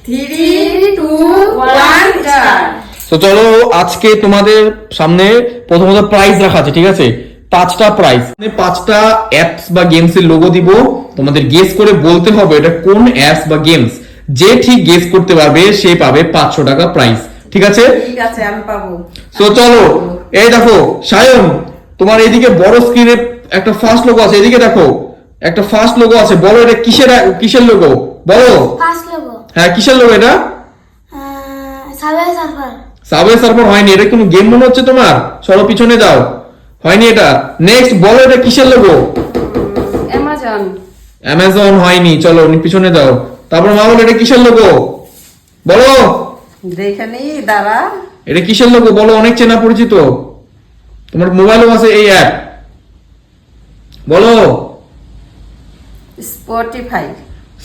3, 2, 1 start. তো চলো আজকে তোমাদের সামনে প্রথমত প্রাইজ রাখা আছে, ঠিক আছে? 5টা প্রাইজ, 5টা অ্যাপস বা গেমস এর লোগো দিব, তোমাদের গেস করে বলতে হবে এটা কোন অ্যাপস বা গেমস। যে ঠিক গেস করতে পারবে সে পাবে 500 টাকা প্রাইজ, ঠিক আছে? ঠিক আছে, আমি পাবো। তো চলো, এই দেখো সায়ন, তোমার এইদিকে বড় স্ক্রিনে একটা ফার্স্ট লোগো আছে, এদিকে দেখো একটা ফার্স্ট লোগো আছে, বলো এটা কিসের লোগো বলো। ফার্স্ট লোগো, হ্যাঁ কিসের লোগো এটা? Subway surfer. সাবওয়ে সার্ফার হয়নি, এটা কোনো গেম মনে হচ্ছে তোমার, সরো পিছনে যাও, হয়নি এটা। নেক্সট বলো এটা কিসের লোগো? অ্যামাজন। অ্যামাজন হয়নি, চলো পিছনে যাও। তারপর মা বলো এটা কিসের লোগো বলো। দেখে নি, দাঁড়া। এটা কিসের লোগো বলো, অনেক চেনা পরিচিত, তোমার মোবাইলও আছে এই অ্যাপ, বলো। স্পটিফাই।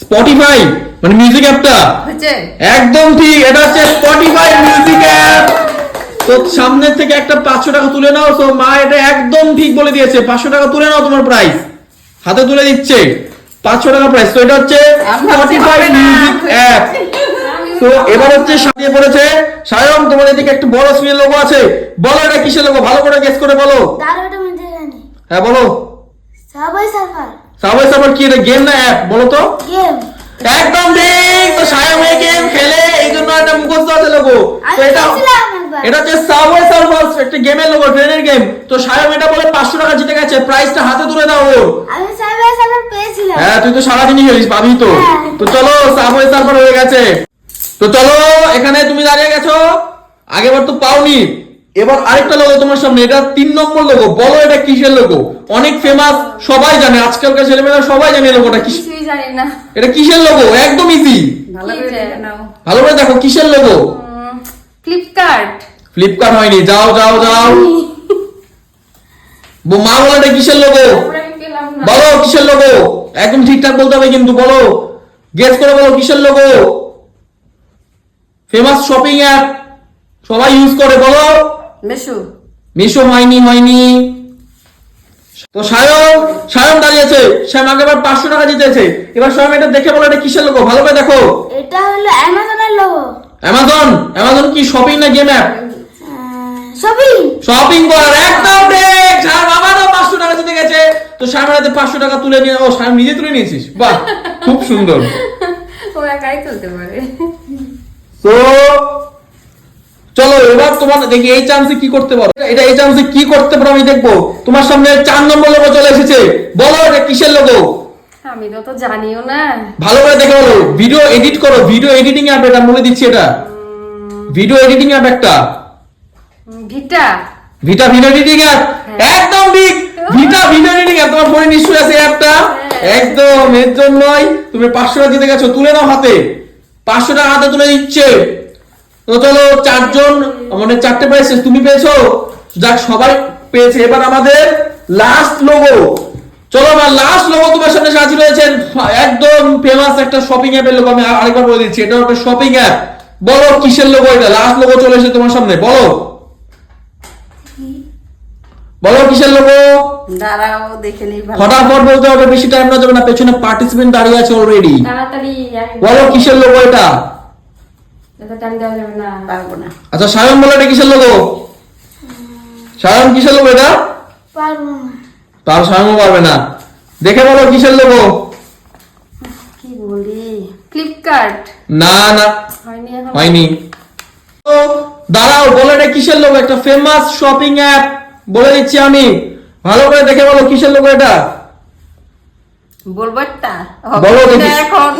স্পটিফাই মানে মিউজিক অ্যাপটা? হচ্ছে একদম ঠিক, এটা হচ্ছে স্পটিফাই মিউজিক অ্যাপ। তো সামনের থেকে একটা 500 টাকা তুলে নাও। তো মা এটা একদম ঠিক বলে দিয়েছে, 500 টাকা তুলে নাও, তোমার প্রাইস হাতে তুলে দিচ্ছে, 500 টাকা প্রাইস। তো এটা হচ্ছে স্পটিফাই মিউজিক অ্যাপ। তো এবার হচ্ছে সাজিয়ে পড়েছে সায়ন, তোমার এদিকে একটা বড় স্ক্রিন লোগো আছে, বলো এটা কিসের লোগো, ভালো করে গেস করে বলো। দাঁড়াও, এটা মধ্যে জানি। হ্যাঁ বলো। Subway surfer. সাবওয়ে সার্ফার কি, এটা গেম না অ্যাপ বলো তো? গেম। একদম ঠিক। তো সায়ন এই গেম খেলে, এই জন্য একটা মুখস্থ আছে লোগো। তো এটা হচ্ছে সাবওয়ে সার্ফার, একটা গেমের লোগো, ট্রেনের গেম। তো সায়ন এটা বলে 500 টাকা জিতে গেছে, প্রাইসটা হাতে তুলে দাও ওর। আমি সাবওয়ে সার্ফার পেয়েছিলাম। হ্যাঁ তুই তো সারাদিনই খেলিস, পাবি তো। তো চলো সাবওয়ে সার্ফার হয়ে গেছে। তো চলো এখানে তুমি দাঁড়িয়ে গেছো, আগেবার তো পাওনি, এবার আরেকটা লোগো তোমার সামনে, এটা 3 নম্বর লোগো, বলো এটা কিসের লোগো? অনেক ফেমাস, সবাই জানে, আজকালকার ছেলেমেয়েরা সবাই জানে লোগোটা কি। কিছুই জানি না। এটা কিসের লোগো? একদম ইজি, ভালো করে দেখে নাও। ভালো করে দেখো কিসের লোগো। ফ্লিপকার্ট। ফ্লিপকার্ট হয়নি, যাও যাও যাও। মা বলো এটা কিসের লোগো তারপরে আমি পেলাম না। বলো, কিসের লোগো? একদম ঠিকঠাক বলতে হবে কিন্তু, বলো গেস করে বলো কিসের লোগো। ফেমাস শপিং অ্যাপ, সবাই ইউজ করে, বলো। মেশো। মিশো হয়নি, হয়নি। তো সায়ন দাঁড়িয়েছে, শ্যাম আগেবার 500 টাকা জিতেছে। এবার স্বয়ং এটা দেখে বলো এটা কিসের লোগো, ভালো করে দেখো। এটা হলো অ্যামাজনের লোগো। অ্যামাজন কি শপিং না গেম অ্যাপ? শপিং। শপিং করার, একদম ঠিক। স্যার আবারও 500 টাকা জিতে গেছে। তো স্যামের হাতে 500 টাকা তুলে নিয়ে, ও স্যাম নিজে তুলে নিয়েছিস, বাহ খুব সুন্দর। ও একাই তুলতে পারে। তো চলো এবার তোমার দেখি এই চান্সে কি করতে পারো, এটা এই চান্সে কি করতে পারো আমি দেখবো। তোমার সামনে 4 নম্বর লোগো চলে এসেছে, বলো এটা কিসের লোগো? আমি তো জানিও না। ভালো করে দেখে বলো। ভিডিও এডিট করো, ভিডিও এডিটিং অ্যাপ, এটা বলে দিচ্ছি, এটা ভিডিও এডিটিং অ্যাপ একটা। ভিটা। ভিটা ভিডিও এডিটিং অ্যাপ, একদম ঠিক। ভিটা ভিডিও এডিটিং অ্যাপ তোমার ফোনে নিশ্চয়ই আছে অ্যাপটা, একদম এর জন্যই তুমি 500 টাকা জিতে গেছো। তুলে নাও হাতে, 500 টাকা হাতে তুলে দিচ্ছে। তো চলো 4জন, মানে 4টে প্রাইস তুমি পেয়েছো, যাক সবাই পেয়েছে। এবার আমাদের লাস্ট লোগো, চলো আমার লাস্ট লোগো তোমার সামনে হাজির হয়েছে, একদম ফেমাস একটা শপিং অ্যাপের লোগো। আমি আরেকবার বলে দিচ্ছি, এটা একটা শপিং অ্যাপ, বলো কিসের লোগো এটা? লাস্ট লোগো চলে এসেছে তোমার সামনে, বলো বলো কিসের লোগো? দাঁড়াও দেখে নিই ভালো। ফটাফট বলতে হবে, বেশি টাইম না যাবে না, পেছনে পার্টিসিপেন্ট দাঁড়িয়ে আছে অলরেডি। তাড়াতাড়ি। বলো কিসের লোগো এটা? এত টাইম দেওয়া যাবে না, পারবো না। আচ্ছা সায়ন বলো এটা কিসের লোগো? সায়ন কিসের লোগো এটা? পারবো না। তার সায়নও পারবে না, দেখে বলো কিসের লোগো? কি বলি, ফ্লিপকার্ট। না না হয়নি এখন। হয়নি। তো দাঁড়াও, বলো এটা কিসের লোগো? একটা ফেমাস শপিং অ্যাপ, বলে দিচ্ছি আমি, ভালো করে দেখে বলো কিসের লোগো এটা? বলবো একটা, বলো হবে না দেখি। এখন।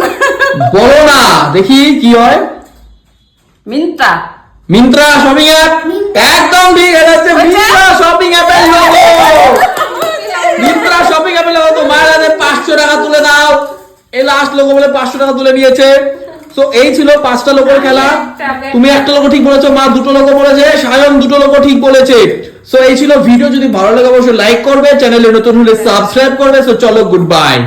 বলো না দেখি কি হয়। মিন্ত্রা। মিন্ত্রা শপিং অ্যাপ, একদম ঠিক। এটা হচ্ছে মিন্ত্রা শপিং অ্যাপের লোগো। মিন্ত্রা শপিং অ্যাপের লোগো। তো মায়ের হাতে 500 টাকা তুলে দাও। এই লাস্ট লোগো বলে 500 টাকা তুলে নিয়েছে। তো এই ছিল 5টা লোগোর খেলা। তুমি একটা লোগো ঠিক বলেছো, মা 2টো লোগো বলেছে, সায়ন 2টো লোগো ঠিক বলেছে। সো এই ছিল ভিডিও। যদি ভালো লাগে অবশ্যই লাইক করবে, চ্যানেলে নতুন হলে সাবস্ক্রাইব করবে। সো চলো, গুড বাই।